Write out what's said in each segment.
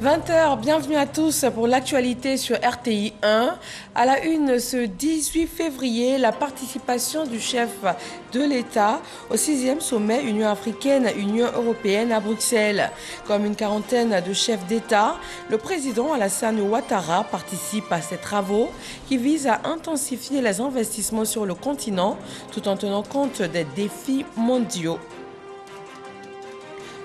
20h, bienvenue à tous pour l'actualité sur RTI 1. À la une, ce 18 février, la participation du chef de l'État au 6e sommet Union africaine-Union européenne à Bruxelles. Comme une quarantaine de chefs d'État, le président Alassane Ouattara participe à ces travaux qui visent à intensifier les investissements sur le continent tout en tenant compte des défis mondiaux.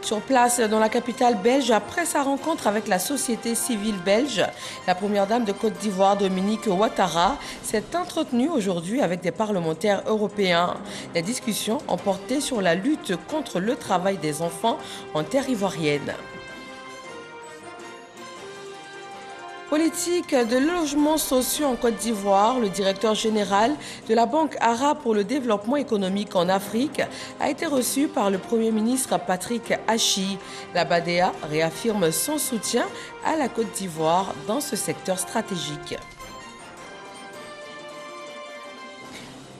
Sur place dans la capitale belge, après sa rencontre avec la société civile belge, la première dame de Côte d'Ivoire, Dominique Ouattara, s'est entretenue aujourd'hui avec des parlementaires européens. Les discussions ont porté sur la lutte contre le travail des enfants en terre ivoirienne. Politique de logements sociaux en Côte d'Ivoire, le directeur général de la Banque arabe pour le développement économique en Afrique a été reçu par le Premier ministre Patrick Hachi. La BADEA réaffirme son soutien à la Côte d'Ivoire dans ce secteur stratégique.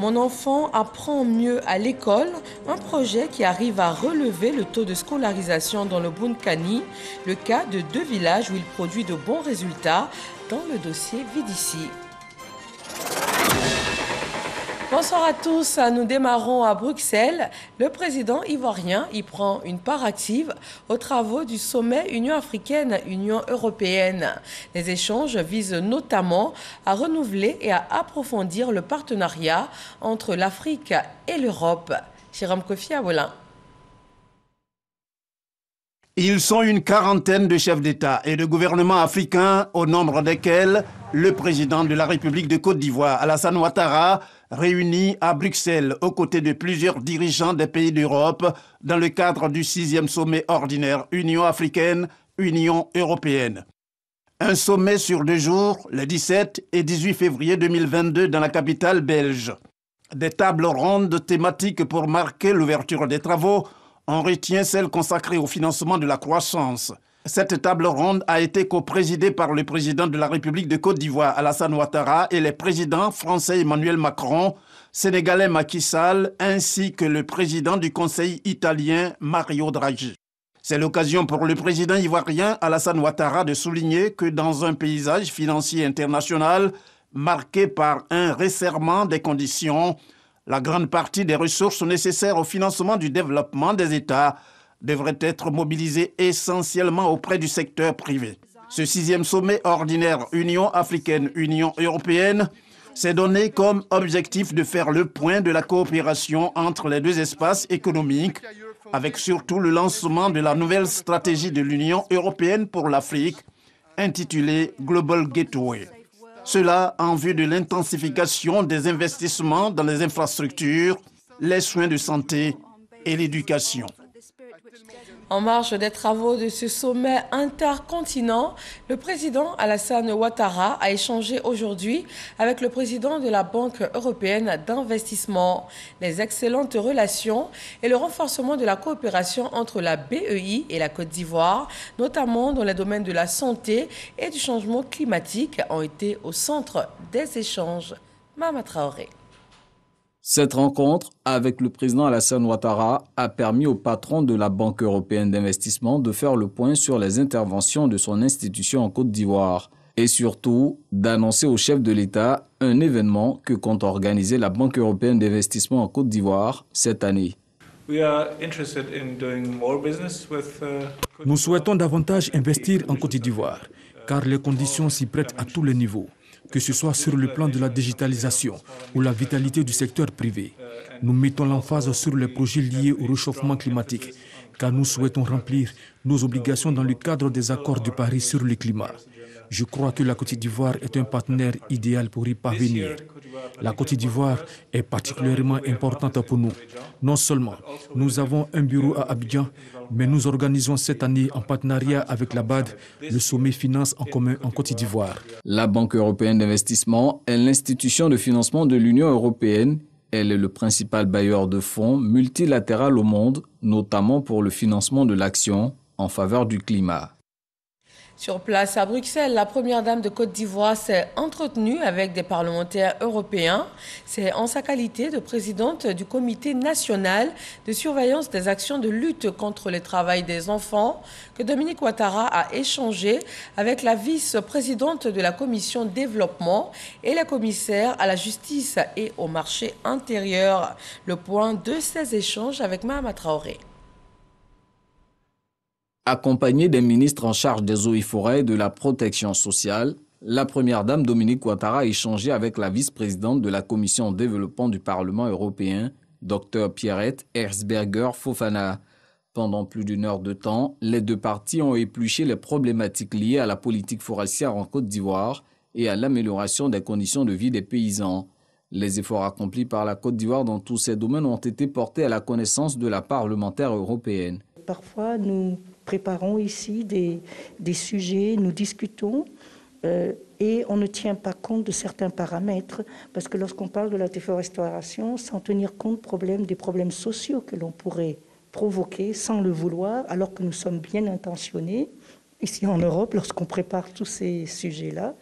Mon enfant apprend mieux à l'école, un projet qui arrive à relever le taux de scolarisation dans le Bounkani, le cas de 2 villages où il produit de bons résultats dans le dossier Vidici. Bonsoir à tous, nous démarrons à Bruxelles. Le président ivoirien y prend une part active aux travaux du sommet Union africaine-Union européenne. Les échanges visent notamment à renouveler et à approfondir le partenariat entre l'Afrique et l'Europe. Chiram Kofi Abolin. Ils sont une quarantaine de chefs d'État et de gouvernements africains, au nombre desquels le président de la République de Côte d'Ivoire, Alassane Ouattara, réunis à Bruxelles aux côtés de plusieurs dirigeants des pays d'Europe dans le cadre du 6e sommet ordinaire Union africaine-Union européenne. Un sommet sur 2 jours, les 17 et 18 février 2022 dans la capitale belge. Des tables rondes thématiques pour marquer l'ouverture des travaux. On retient celle consacrée au financement de la croissance. Cette table ronde a été coprésidée par le président de la République de Côte d'Ivoire, Alassane Ouattara, et les présidents français Emmanuel Macron, sénégalais Macky Sall, ainsi que le président du Conseil italien Mario Draghi. C'est l'occasion pour le président ivoirien Alassane Ouattara de souligner que dans un paysage financier international marqué par un resserrement des conditions, la grande partie des ressources nécessaires au financement du développement des États devrait être mobilisée essentiellement auprès du secteur privé. Ce 6e sommet ordinaire Union africaine-Union européenne s'est donné comme objectif de faire le point de la coopération entre les 2 espaces économiques, avec surtout le lancement de la nouvelle stratégie de l'Union européenne pour l'Afrique, intitulée Global Gateway. Cela en vue de l'intensification des investissements dans les infrastructures, les soins de santé et l'éducation. En marge des travaux de ce sommet intercontinent, le président Alassane Ouattara a échangé aujourd'hui avec le président de la Banque européenne d'investissement. Les excellentes relations et le renforcement de la coopération entre la BEI et la Côte d'Ivoire, notamment dans les domaines de la santé et du changement climatique, ont été au centre des échanges. Mama Traoré. Cette rencontre avec le président Alassane Ouattara a permis au patron de la Banque européenne d'investissement de faire le point sur les interventions de son institution en Côte d'Ivoire et surtout d'annoncer au chef de l'État un événement que compte organiser la Banque européenne d'investissement en Côte d'Ivoire cette année. Nous souhaitons davantage investir en Côte d'Ivoire car les conditions s'y prêtent à tous les niveaux, que ce soit sur le plan de la digitalisation ou la vitalité du secteur privé. Nous mettons l'emphase sur les projets liés au réchauffement climatique, car nous souhaitons remplir nos obligations dans le cadre des accords de Paris sur le climat. Je crois que la Côte d'Ivoire est un partenaire idéal pour y parvenir. La Côte d'Ivoire est particulièrement importante pour nous. Non seulement nous avons un bureau à Abidjan, mais nous organisons cette année en partenariat avec la BAD le sommet finance en commun en Côte d'Ivoire. La Banque européenne d'investissement est l'institution de financement de l'Union européenne. Elle est le principal bailleur de fonds multilatéral au monde, notamment pour le financement de l'action en faveur du climat. Sur place à Bruxelles, la première dame de Côte d'Ivoire s'est entretenue avec des parlementaires européens. C'est en sa qualité de présidente du Comité national de surveillance des actions de lutte contre le travail des enfants que Dominique Ouattara a échangé avec la vice-présidente de la Commission développement et la commissaire à la justice et au marché intérieur. Le point de ces échanges avec Mahama Traoré. Accompagnée des ministres en charge des eaux et forêts et de la protection sociale, la première dame Dominique Ouattara a échangé avec la vice-présidente de la Commission développement du Parlement européen, Dr Pierrette Herzberger Fofana. Pendant plus d'une heure de temps, les deux parties ont épluché les problématiques liées à la politique forestière en Côte d'Ivoire et à l'amélioration des conditions de vie des paysans. Les efforts accomplis par la Côte d'Ivoire dans tous ces domaines ont été portés à la connaissance de la parlementaire européenne. Parfois, nous préparons ici des sujets, nous discutons et on ne tient pas compte de certains paramètres parce que lorsqu'on parle de la déforestation, sans tenir compte des problèmes sociaux que l'on pourrait provoquer sans le vouloir, alors que nous sommes bien intentionnés ici en Europe lorsqu'on prépare tous ces sujets-là.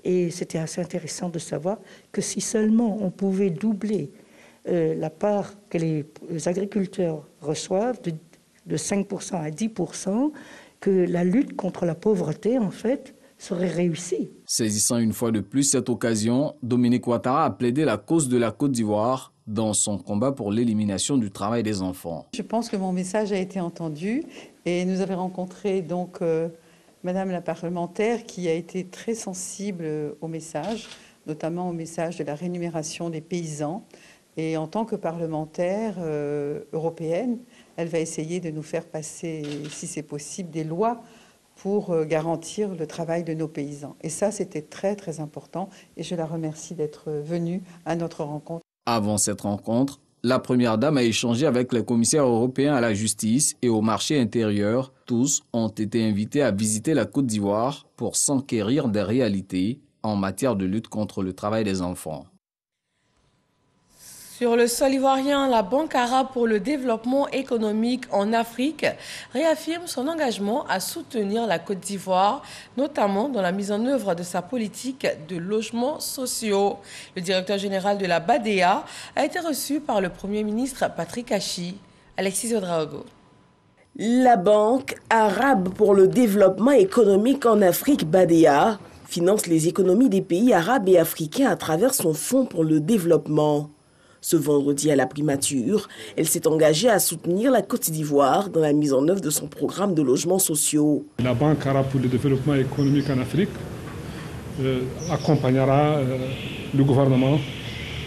Et c'était assez intéressant de savoir que si seulement on pouvait doubler la part que les agriculteurs reçoivent de 5% à 10%, que la lutte contre la pauvreté, en fait, serait réussie. Saisissant une fois de plus cette occasion, Dominique Ouattara a plaidé la cause de la Côte d'Ivoire dans son combat pour l'élimination du travail des enfants. Je pense que mon message a été entendu et nous avons rencontré donc Madame la parlementaire qui a été très sensible au message, notamment au message de la rémunération des paysans. Et en tant que parlementaire européenne, elle va essayer de nous faire passer, si c'est possible, des lois pour garantir le travail de nos paysans. Et ça, c'était très, très important. Et je la remercie d'être venue à notre rencontre. Avant cette rencontre, la première dame a échangé avec les commissaires européens à la justice et au marché intérieur. Tous ont été invités à visiter la Côte d'Ivoire pour s'enquérir des réalités en matière de lutte contre le travail des enfants. Sur le sol ivoirien, la Banque arabe pour le développement économique en Afrique réaffirme son engagement à soutenir la Côte d'Ivoire, notamment dans la mise en œuvre de sa politique de logements sociaux. Le directeur général de la BADEA a été reçu par le Premier ministre Patrick Achi. Alexis Ouedraogo. La Banque arabe pour le développement économique en Afrique, BADEA, finance les économies des pays arabes et africains à travers son fonds pour le développement. Ce vendredi à la primature, elle s'est engagée à soutenir la Côte d'Ivoire dans la mise en œuvre de son programme de logements sociaux. La Banque arabe pour le développement économique en Afrique accompagnera le gouvernement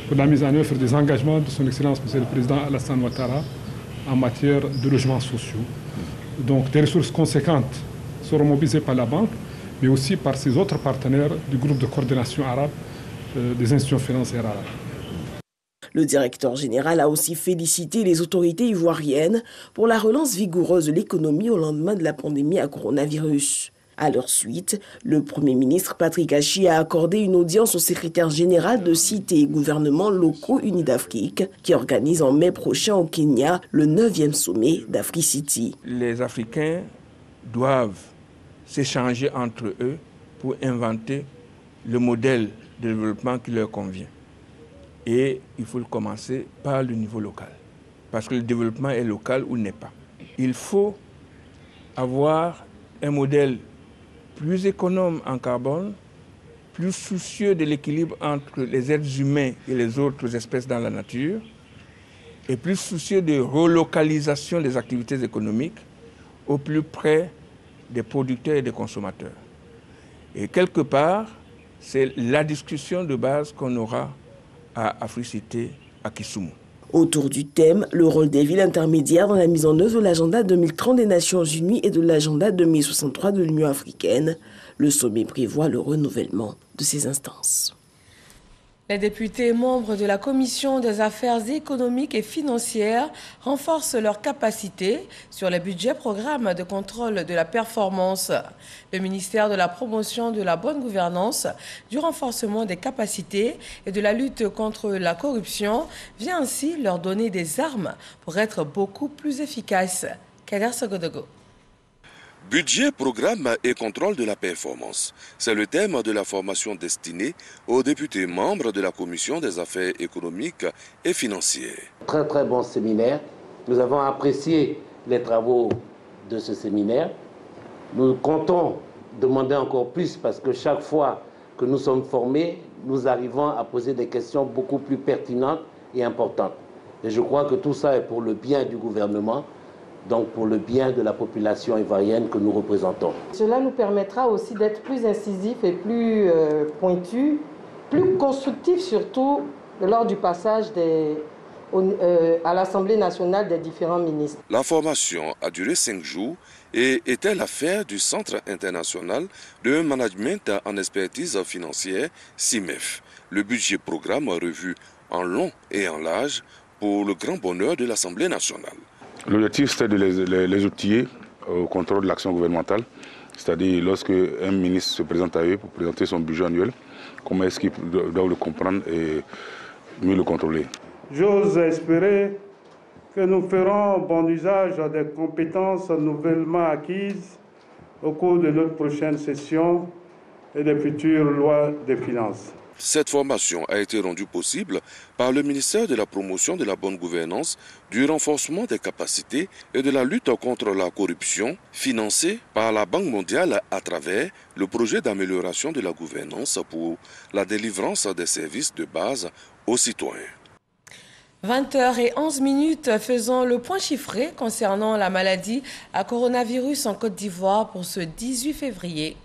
pour la mise en œuvre des engagements de son Excellence Monsieur le Président Alassane Ouattara en matière de logements sociaux. Donc des ressources conséquentes seront mobilisées par la Banque, mais aussi par ses autres partenaires du groupe de coordination arabe des institutions financières arabes. Le directeur général a aussi félicité les autorités ivoiriennes pour la relance vigoureuse de l'économie au lendemain de la pandémie à coronavirus. À leur suite, le Premier ministre Patrick Achi a accordé une audience au secrétaire général de Cités et gouvernements locaux unis d'Afrique qui organise en mai prochain au Kenya le 9e sommet d'Africity. Les Africains doivent s'échanger entre eux pour inventer le modèle de développement qui leur convient. Et il faut commencer par le niveau local, parce que le développement est local ou n'est pas. Il faut avoir un modèle plus économe en carbone, plus soucieux de l'équilibre entre les êtres humains et les autres espèces dans la nature, et plus soucieux de relocalisation des activités économiques au plus près des producteurs et des consommateurs. Et quelque part, c'est la discussion de base qu'on aura à Africité, à Kisumu. Autour du thème, le rôle des villes intermédiaires dans la mise en œuvre de l'agenda 2030 des Nations Unies et de l'agenda 2063 de l'Union africaine, le sommet prévoit le renouvellement de ces instances. Les députés membres de la Commission des affaires économiques et financières renforcent leurs capacités sur les budgets programmes de contrôle de la performance. Le ministère de la Promotion de la bonne gouvernance, du renforcement des capacités et de la lutte contre la corruption vient ainsi leur donner des armes pour être beaucoup plus efficaces. Kader Sogodogo. Budget, programme et contrôle de la performance. C'est le thème de la formation destinée aux députés membres de la Commission des affaires économiques et financières. Très bon séminaire. Nous avons apprécié les travaux de ce séminaire. Nous comptons demander encore plus parce que chaque fois que nous sommes formés, nous arrivons à poser des questions beaucoup plus pertinentes et importantes. Et je crois que tout ça est pour le bien du gouvernement, donc pour le bien de la population ivoirienne que nous représentons. Cela nous permettra aussi d'être plus incisifs et plus pointus, plus constructifs surtout lors du passage à l'Assemblée nationale des différents ministres. La formation a duré 5 jours et était l'affaire du Centre international de management en expertise financière, CIMEF. Le budget programme revu en long et en large pour le grand bonheur de l'Assemblée nationale. L'objectif, c'était de les outiller au contrôle de l'action gouvernementale, c'est-à-dire lorsque un ministre se présente à eux pour présenter son budget annuel, comment est-ce qu'ils doivent le comprendre et mieux le contrôler. J'ose espérer que nous ferons bon usage des compétences nouvellement acquises au cours de notre prochaine session et des futures lois de finances. Cette formation a été rendue possible par le ministère de la Promotion de la bonne gouvernance, du renforcement des capacités et de la lutte contre la corruption, financée par la Banque mondiale à travers le projet d'amélioration de la gouvernance pour la délivrance des services de base aux citoyens. 20h11, faisons le point chiffré concernant la maladie à coronavirus en Côte d'Ivoire pour ce 18 février.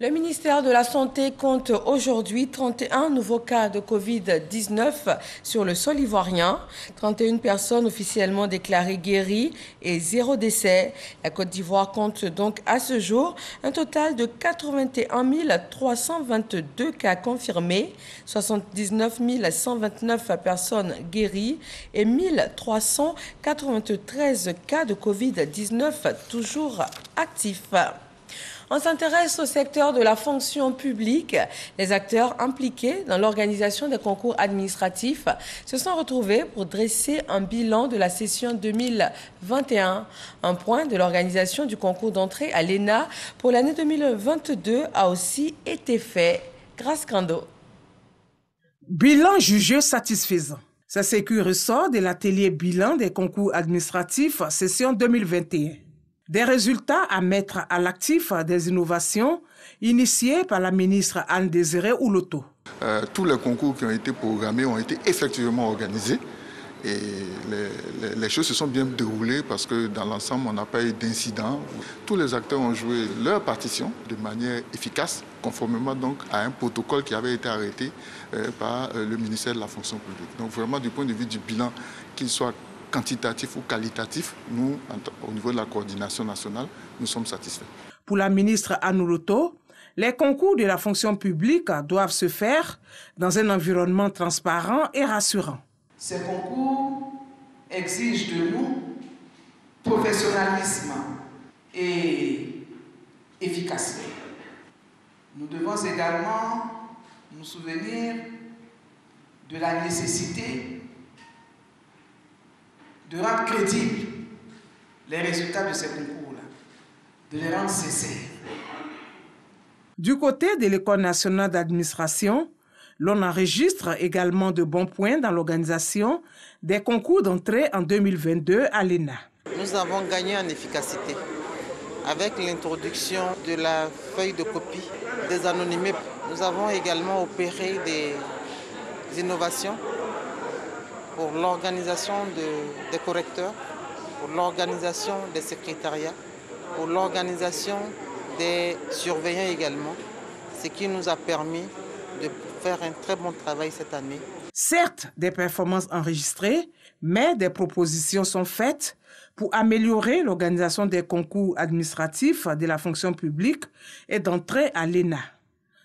Le ministère de la Santé compte aujourd'hui 31 nouveaux cas de Covid-19 sur le sol ivoirien, 31 personnes officiellement déclarées guéries et 0 décès. La Côte d'Ivoire compte donc à ce jour un total de 81 322 cas confirmés, 79 129 personnes guéries et 1393 cas de Covid-19 toujours actifs. On s'intéresse au secteur de la fonction publique. Les acteurs impliqués dans l'organisation des concours administratifs se sont retrouvés pour dresser un bilan de la session 2021. Un point de l'organisation du concours d'entrée à l'ENA pour l'année 2022 a aussi été fait. Grâce Kando. Bilan jugé satisfaisant. C'est ce qui ressort de l'atelier bilan des concours administratifs session 2021. Des résultats à mettre à l'actif des innovations initiées par la ministre Anne-Désirée Ouloto. Tous les concours qui ont été programmés ont été effectivement organisés et les choses se sont bien déroulées parce que dans l'ensemble, on n'a pas eu d'incident. Tous les acteurs ont joué leur partition de manière efficace, conformément donc à un protocole qui avait été arrêté par le ministère de la fonction publique. Donc vraiment, du point de vue du bilan, qu'il soit quantitatif ou qualitatif, nous, au niveau de la coordination nationale, nous sommes satisfaits. Pour la ministre Anouloto, les concours de la fonction publique doivent se faire dans un environnement transparent et rassurant. Ces concours exigent de nous professionnalisme et efficacité. Nous devons également nous souvenir de la nécessité de rendre crédibles les résultats de ces concours-là, de les rendre sincères. Du côté de l'École nationale d'administration, l'on enregistre également de bons points dans l'organisation des concours d'entrée en 2022 à l'ENA. Nous avons gagné en efficacité avec l'introduction de la feuille de copie des anonymés. Nous avons également opéré des innovations pour l'organisation des correcteurs, pour l'organisation des secrétariats, pour l'organisation des surveillants également, ce qui nous a permis de faire un très bon travail cette année. Certes, des performances enregistrées, mais des propositions sont faites pour améliorer l'organisation des concours administratifs de la fonction publique et d'entrée à l'ENA.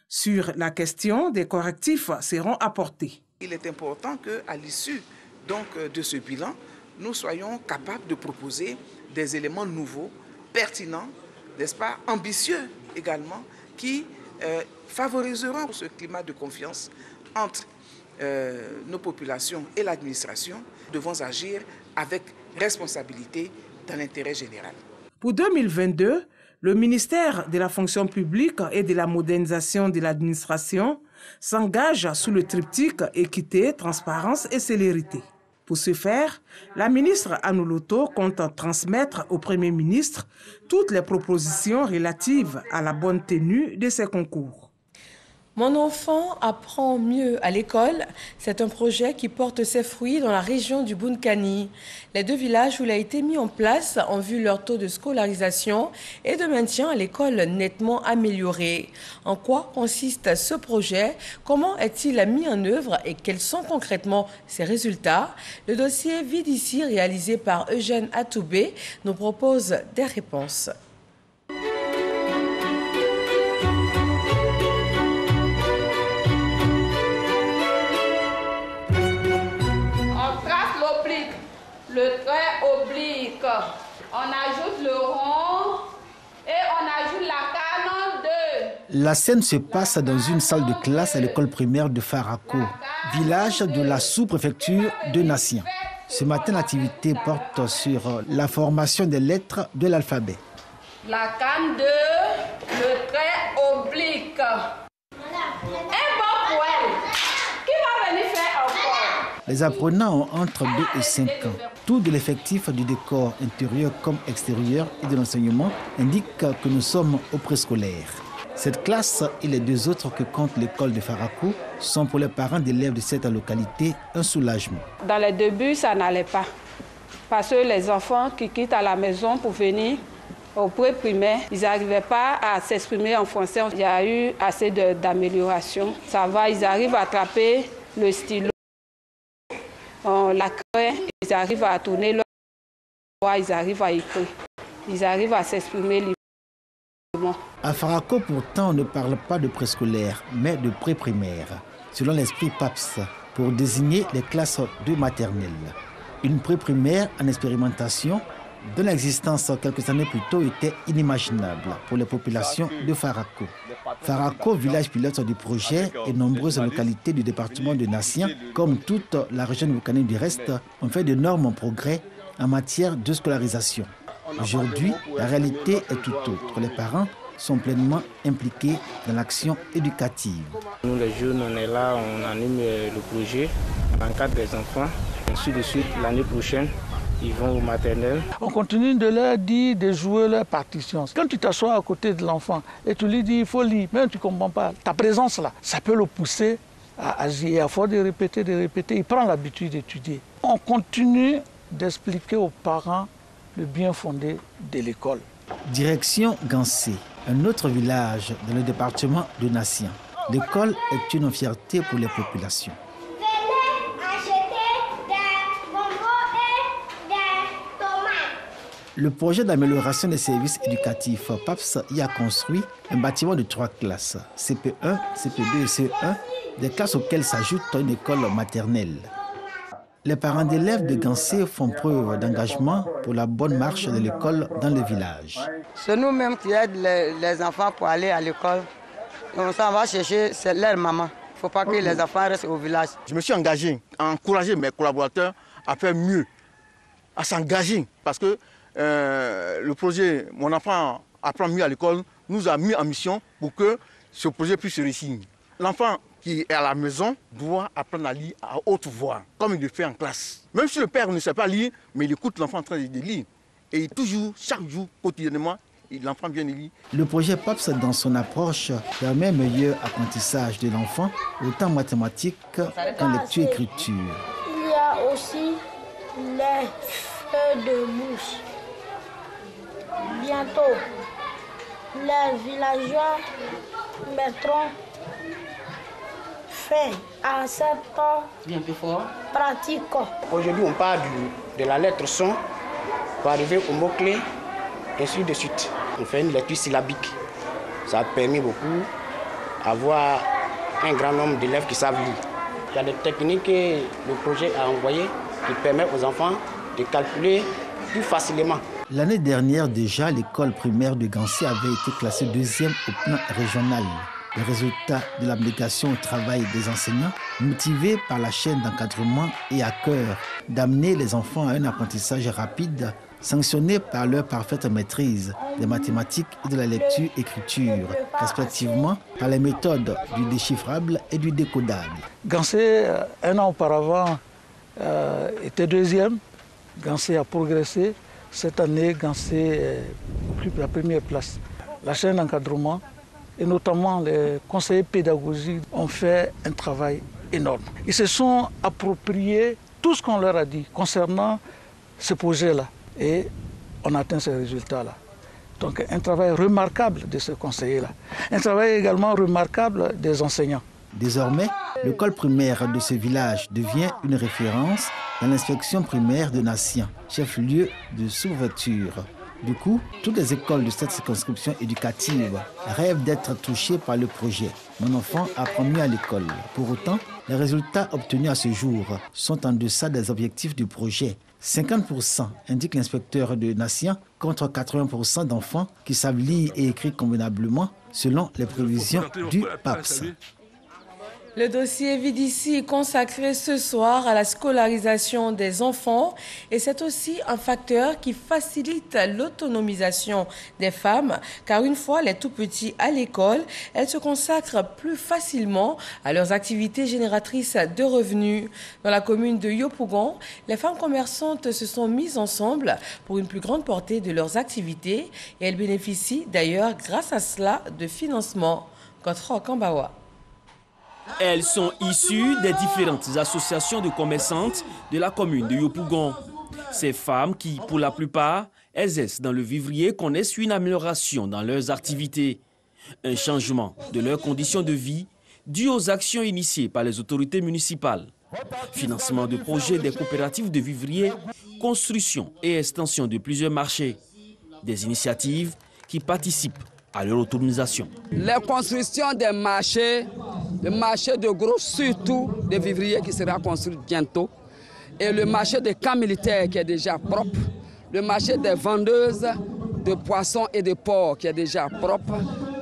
Sur la question, des correctifs seront apportés. Il est important qu'à l'issue de ce bilan, nous soyons capables de proposer des éléments nouveaux, pertinents, n'est-ce pas, ambitieux également, qui favoriseront ce climat de confiance entre nos populations et l'administration devons agir avec responsabilité dans l'intérêt général. Pour 2022, le ministère de la fonction publique et de la modernisation de l'administration s'engage sous le triptyque équité, transparence et célérité. Pour ce faire, la ministre Anouloto compte transmettre au Premier ministre toutes les propositions relatives à la bonne tenue de ces concours. Mon enfant apprend mieux à l'école. C'est un projet qui porte ses fruits dans la région du Bunkani. Les 2 villages où il a été mis en place ont vu leur taux de scolarisation et de maintien à l'école nettement amélioré. En quoi consiste ce projet? Comment est-il mis en œuvre et quels sont concrètement ses résultats? Le dossier Vide ici, réalisé par Eugène Atoubé, nous propose des réponses. Le trait oblique, on ajoute le rond et on ajoute la canne 2. La scène se passe dans une salle de classe à l'école primaire de Farako, village de la sous-préfecture de Nassien. Ce matin, l'activité porte sur la formation des lettres de l'alphabet. La canne 2, le trait oblique. Un bon poème. Qui va venir faire encore? Les apprenants ont entre 2 et 5 ans. Tout de l'effectif du décor intérieur comme extérieur et de l'enseignement indique que nous sommes au préscolaire. Cette classe et les 2 autres que compte l'école de Farako sont pour les parents d'élèves de cette localité un soulagement. Dans les débuts, ça n'allait pas. Parce que les enfants qui quittent à la maison pour venir au pré-primaire, ils n'arrivaient pas à s'exprimer en français. Il y a eu assez d'amélioration. Ça va, ils arrivent à attraper le stylo. La craie, ils arrivent à tourner leur voix, ils arrivent à écrire, ils arrivent à s'exprimer librement. À Farako, pourtant, on ne parle pas de préscolaire, mais de pré-primaire, selon l'esprit PAPS, pour désigner les classes de maternelle. Une pré-primaire en expérimentation, dont l'existence quelques années plus tôt était inimaginable pour les populations de Farako. Farako, village pilote du projet, et nombreuses localités du département de Nassien, comme toute la région Bunkani du reste, ont fait d'énormes progrès en matière de scolarisation. Aujourd'hui, la réalité est tout autre. Les parents sont pleinement impliqués dans l'action éducative. Nous, les jeunes, on est là, on anime le projet, on encadre les enfants. Ainsi de suite, l'année prochaine, ils vont au maternel. On continue de leur dire de jouer leur partition. Quand tu t'assois à côté de l'enfant et tu lui dis il faut lire, même tu ne comprends pas, ta présence là, ça peut le pousser à agir. À force de répéter, il prend l'habitude d'étudier. On continue d'expliquer aux parents le bien fondé de l'école. Direction Gansé, un autre village dans le département de Nassien. L'école est une fierté pour les populations. Le projet d'amélioration des services éducatifs PAPS y a construit un bâtiment de 3 classes, CP1, CP2 et CE1, des classes auxquelles s'ajoute une école maternelle. Les parents d'élèves de Gansé font preuve d'engagement pour la bonne marche de l'école dans le village. C'est nous-mêmes qui aidons les enfants pour aller à l'école. On s'en va chercher leur maman. Il ne faut pas que les enfants restent au village. Je me suis engagé à encourager mes collaborateurs à faire mieux, à s'engager, parce que le projet Mon enfant apprend mieux à l'école nous a mis en mission pour que ce projet puisse réussir. L'enfant qui est à la maison doit apprendre à lire à haute voix, comme il le fait en classe. Même si le père ne sait pas lire, mais il écoute l'enfant en train de lire. Et toujours, chaque jour, quotidiennement, l'enfant vient de lire. Le projet PAPS, dans son approche, permet un meilleur apprentissage de l'enfant, autant en mathématiques qu'en lecture-écriture. Il y a aussi les feux de mouche. Bientôt, les villageois mettront fin à cette pratique. Aujourd'hui, on parle de la lettre son pour arriver au mot-clé, ainsi de suite. On fait une lecture syllabique. Ça a permis beaucoup d'avoir un grand nombre d'élèves qui savent lire. Il y a des techniques que le projet a envoyées qui permettent aux enfants de calculer plus facilement. L'année dernière déjà, l'école primaire de Gansé avait été classée 2e au plan régional. Le résultat de l'abnégation au travail des enseignants, motivés par la chaîne d'encadrement et à cœur d'amener les enfants à un apprentissage rapide, sanctionnés par leur parfaite maîtrise des mathématiques et de la lecture-écriture, respectivement par les méthodes du déchiffrable et du décodable. Gansé, un an auparavant, était deuxième. Gansé a progressé. Cette année, Gansé occupe la première place. La chaîne d'encadrement et notamment les conseillers pédagogiques ont fait un travail énorme. Ils se sont appropriés tout ce qu'on leur a dit concernant ce projet-là et on a atteint ces résultats-là. Donc un travail remarquable de ce conseiller-là. Un travail également remarquable des enseignants. Désormais, l'école primaire de ce village devient une référence dans l'inspection primaire de Nassian, chef-lieu de sous-préfecture. Du coup, toutes les écoles de cette circonscription éducative rêvent d'être touchées par le projet. Mon enfant apprend mieux à l'école. Pour autant, les résultats obtenus à ce jour sont en deçà des objectifs du projet. 50% indique l'inspecteur de Nassian contre 80% d'enfants qui savent lire et écrire convenablement selon les prévisions du PAPS. Le dossier Vidici est consacré ce soir à la scolarisation des enfants et c'est aussi un facteur qui facilite l'autonomisation des femmes car une fois les tout-petits à l'école, elles se consacrent plus facilement à leurs activités génératrices de revenus. Dans la commune de Yopougon, les femmes commerçantes se sont mises ensemble pour une plus grande portée de leurs activités et elles bénéficient d'ailleurs grâce à cela de financement. Godefroy Kambawa. Elles sont issues des différentes associations de commerçantes de la commune de Yopougon. Ces femmes qui, pour la plupart, exercent dans le vivrier, connaissent une amélioration dans leurs activités. Un changement de leurs conditions de vie dû aux actions initiées par les autorités municipales. Financement de projets des coopératives de vivriers, construction et extension de plusieurs marchés. Des initiatives qui participent à leur autonomisation. La construction des marchés, le marché de gros surtout des vivriers qui sera construit bientôt, et le marché des camps militaires qui est déjà propre, le marché des vendeuses de poissons et de porcs qui est déjà propre,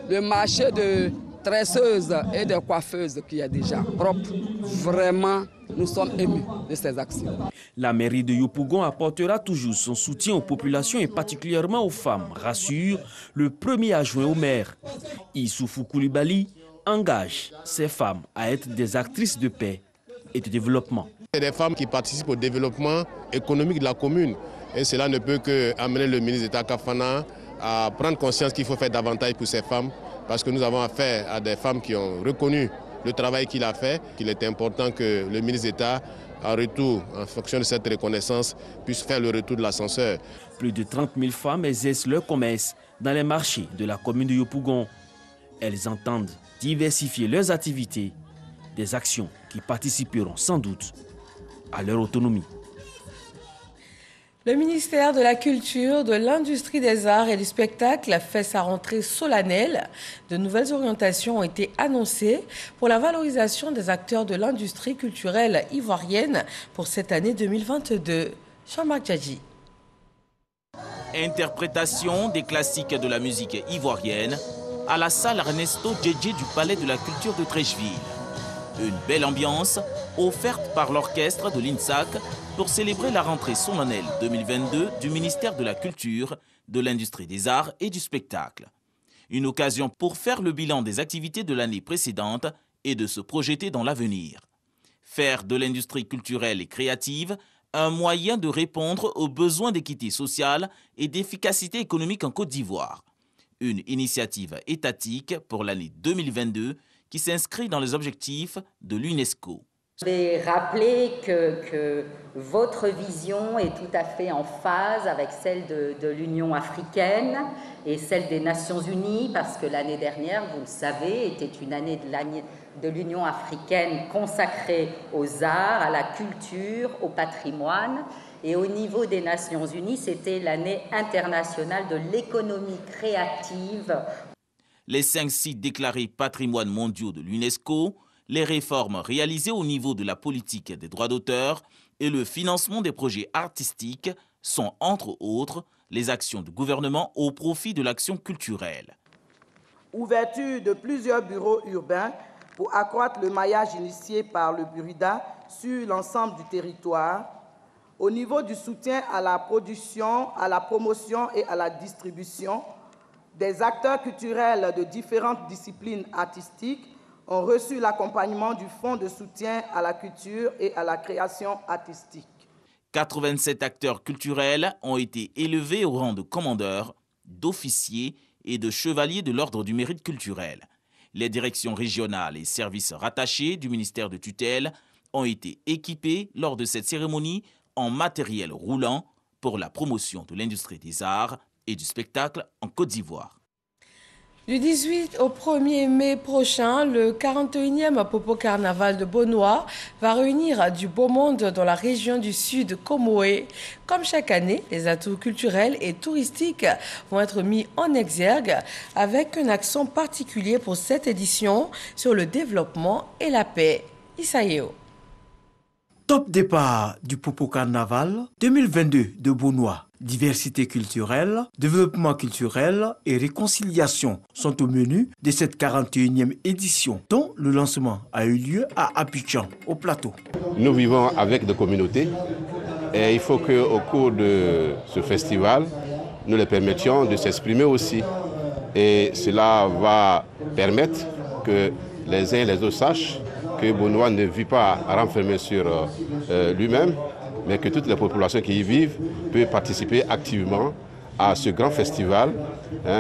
le marché de tresseuses et de coiffeuses qui est déjà propre. Vraiment, nous sommes émus de ces actions. La mairie de Yopougon apportera toujours son soutien aux populations et particulièrement aux femmes, rassure le premier adjoint au maire. Issoufou Koulibaly engage ces femmes à être des actrices de paix et de développement. C'est des femmes qui participent au développement économique de la commune. Et cela ne peut qu'amener le ministre d'État Kafana à prendre conscience qu'il faut faire davantage pour ces femmes, parce que nous avons affaire à des femmes qui ont reconnu le travail qu'il a fait, qu'il est important que le ministre d'État, en retour, en fonction de cette reconnaissance, puisse faire le retour de l'ascenseur. Plus de 30 000 femmes exercent leur commerce dans les marchés de la commune de Yopougon. Elles entendent diversifier leurs activités, des actions qui participeront sans doute à leur autonomie. Le ministère de la Culture, de l'Industrie des Arts et du Spectacle fait sa rentrée solennelle. De nouvelles orientations ont été annoncées pour la valorisation des acteurs de l'industrie culturelle ivoirienne pour cette année 2022. Jean-Marc Djadji. Interprétation des classiques de la musique ivoirienne à la salle Ernesto Djedje du Palais de la Culture de Treichville. Une belle ambiance offerte par l'orchestre de l'INSAC pour célébrer la rentrée solennelle 2022 du ministère de la Culture, de l'Industrie des Arts et du Spectacle. Une occasion pour faire le bilan des activités de l'année précédente et de se projeter dans l'avenir. Faire de l'industrie culturelle et créative un moyen de répondre aux besoins d'équité sociale et d'efficacité économique en Côte d'Ivoire. Une initiative étatique pour l'année 2022 qui s'inscrit dans les objectifs de l'UNESCO. Je vais rappeler que votre vision est tout à fait en phase avec celle de l'Union africaine et celle des Nations Unies, parce que l'année dernière, vous le savez, était une année de l'Union africaine consacrée aux arts, à la culture, au patrimoine. Et au niveau des Nations Unies, c'était l'année internationale de l'économie créative. Les 5 sites déclarés patrimoine mondiaux de l'UNESCO, les réformes réalisées au niveau de la politique des droits d'auteur et le financement des projets artistiques sont, entre autres, les actions du gouvernement au profit de l'action culturelle. ouverture de plusieurs bureaux urbains pour accroître le maillage initié par le Burida sur l'ensemble du territoire, au niveau du soutien à la production, à la promotion et à la distribution, des acteurs culturels de différentes disciplines artistiques ont reçu l'accompagnement du Fonds de soutien à la culture et à la création artistique. 87 acteurs culturels ont été élevés au rang de commandeurs, d'officiers et de chevaliers de l'ordre du mérite culturel. Les directions régionales et services rattachés du ministère de tutelle ont été équipés lors de cette cérémonie en matériel roulant pour la promotion de l'industrie des arts et du spectacle en Côte d'Ivoire. Du 18 au 1er mai prochain, le 41e Popo Carnaval de Bonois va réunir du beau monde dans la région du sud Comoé. Comme chaque année, les atouts culturels et touristiques vont être mis en exergue avec un accent particulier pour cette édition sur le développement et la paix. Isaïo. Top départ du Popo Carnaval 2022 de Bonois. Diversité culturelle, développement culturel et réconciliation sont au menu de cette 41e édition, dont le lancement a eu lieu à Abidjan, au plateau. Nous vivons avec des communautés et il faut qu'au cours de ce festival, nous les permettions de s'exprimer aussi. Et cela va permettre que les uns et les autres sachent que Bonois ne vit pas renfermé sur lui-même, mais que toutes les populations qui y vivent peuvent participer activement à ce grand festival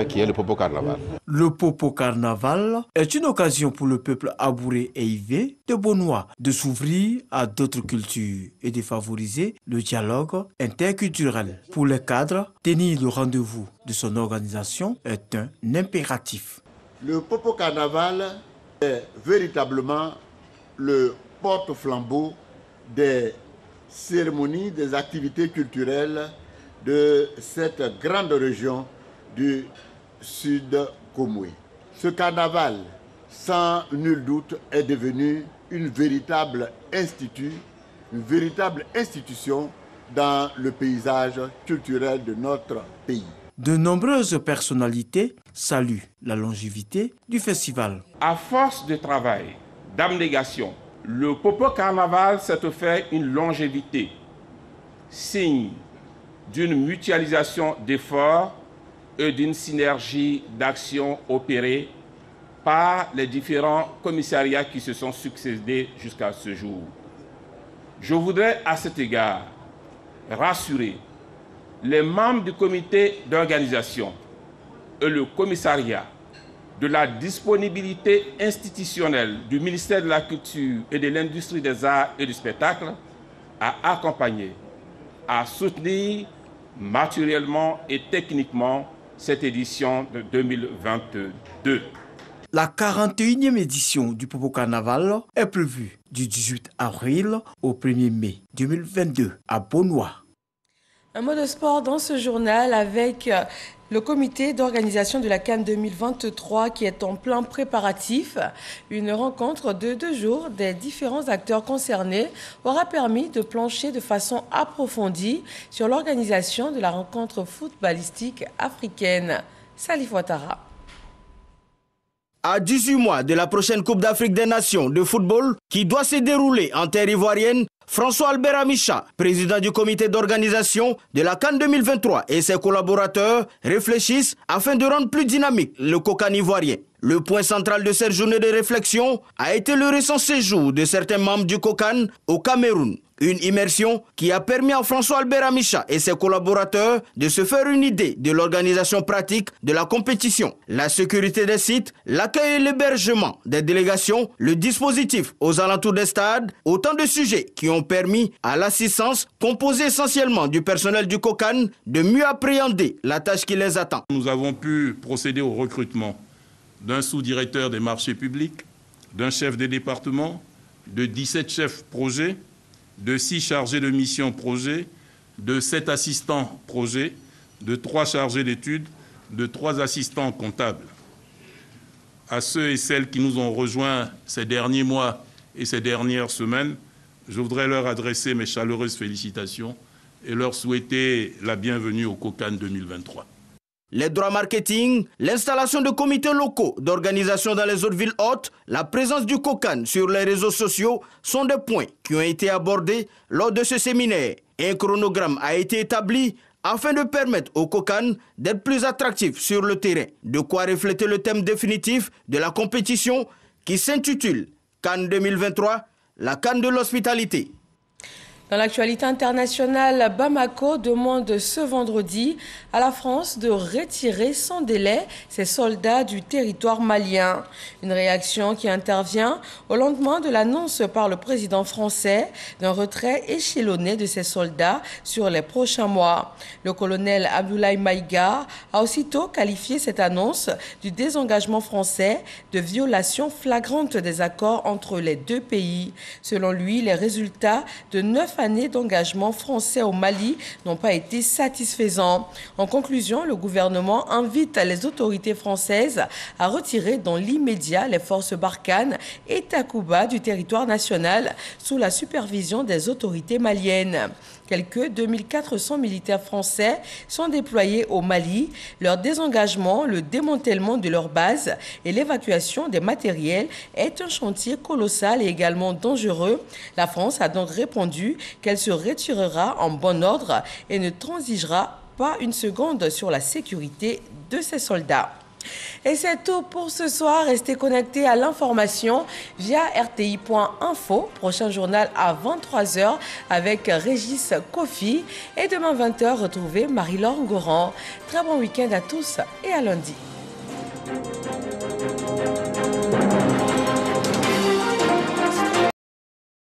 qui est le Popo Carnaval. Le Popo Carnaval est une occasion pour le peuple abouré et ivé de Bonois de s'ouvrir à d'autres cultures et de favoriser le dialogue interculturel. Pour les cadres, tenir le rendez-vous de son organisation est un impératif. Le Popo Carnaval est véritablement le porte-flambeau des cérémonies, des activités culturelles de cette grande région du Sud Comoé. Ce carnaval, sans nul doute, est devenu une véritable institution dans le paysage culturel de notre pays. De nombreuses personnalités saluent la longévité du festival. À force de travail, d'abnégation, le Popo Carnaval s'est offert une longévité, signe d'une mutualisation d'efforts et d'une synergie d'actions opérées par les différents commissariats qui se sont succédés jusqu'à ce jour. Je voudrais à cet égard rassurer les membres du comité d'organisation et le commissariat de la disponibilité institutionnelle du ministère de la Culture et de l'Industrie des Arts et du Spectacle à accompagner, à soutenir matériellement et techniquement cette édition de 2022. La 41e édition du Popo Carnaval est prévue du 18 avril au 1er mai 2022 à Bonois. Un mot de sport dans ce journal avec le comité d'organisation de la CAN 2023 qui est en plein préparatif. Une rencontre de 2 jours des différents acteurs concernés aura permis de plancher de façon approfondie sur l'organisation de la rencontre footballistique africaine. Salif Ouattara. À 18 mois de la prochaine Coupe d'Afrique des Nations de football qui doit se dérouler en terre ivoirienne, François Albert Amicha, président du comité d'organisation de la CAN 2023 et ses collaborateurs réfléchissent afin de rendre plus dynamique le COCAN ivoirien. Le point central de cette journée de réflexion a été le récent séjour de certains membres du COCAN au Cameroun. Une immersion qui a permis à François Albert Amicha et ses collaborateurs de se faire une idée de l'organisation pratique de la compétition, la sécurité des sites, l'accueil et l'hébergement des délégations, le dispositif aux alentours des stades, autant de sujets qui ont permis à l'assistance, composée essentiellement du personnel du COCAN, de mieux appréhender la tâche qui les attend. Nous avons pu procéder au recrutement d'un sous-directeur des marchés publics, d'un chef de département, de 17 chefs projets, de 6 chargés de mission projet, de 7 assistants projet, de 3 chargés d'études, de 3 assistants comptables. À ceux et celles qui nous ont rejoints ces derniers mois et ces dernières semaines, je voudrais leur adresser mes chaleureuses félicitations et leur souhaiter la bienvenue au COCAN 2023. Les droits marketing, l'installation de comités locaux d'organisation dans les autres villes hautes, la présence du COCAN sur les réseaux sociaux sont des points qui ont été abordés lors de ce séminaire. Un chronogramme a été établi afin de permettre au COCAN d'être plus attractif sur le terrain. De quoi refléter le thème définitif de la compétition qui s'intitule CAN 2023, la CAN de l'hospitalité. Dans l'actualité internationale, Bamako demande ce vendredi à la France de retirer sans délai ses soldats du territoire malien. Une réaction qui intervient au lendemain de l'annonce par le président français d'un retrait échelonné de ses soldats sur les prochains mois. Le colonel Abdoulaye Maïga a aussitôt qualifié cette annonce du désengagement français de violation flagrante des accords entre les deux pays. Selon lui, les résultats de 9 années d'engagement français au Mali n'ont pas été satisfaisants. En conclusion, le gouvernement invite les autorités françaises à retirer dans l'immédiat les forces Barkhane et Takuba du territoire national sous la supervision des autorités maliennes. Quelques 2400 militaires français sont déployés au Mali. Leur désengagement, le démantèlement de leurs bases et l'évacuation des matériels est un chantier colossal et également dangereux. La France a donc répondu qu'elle se retirera en bon ordre et ne transigera pas une seconde sur la sécurité de ses soldats. Et c'est tout pour ce soir. Restez connectés à l'information via rti.info. Prochain journal à 23 h avec Régis Kofi. Et demain 20 h, retrouvez Marie-Laure Goran. Très bon week-end à tous et à lundi.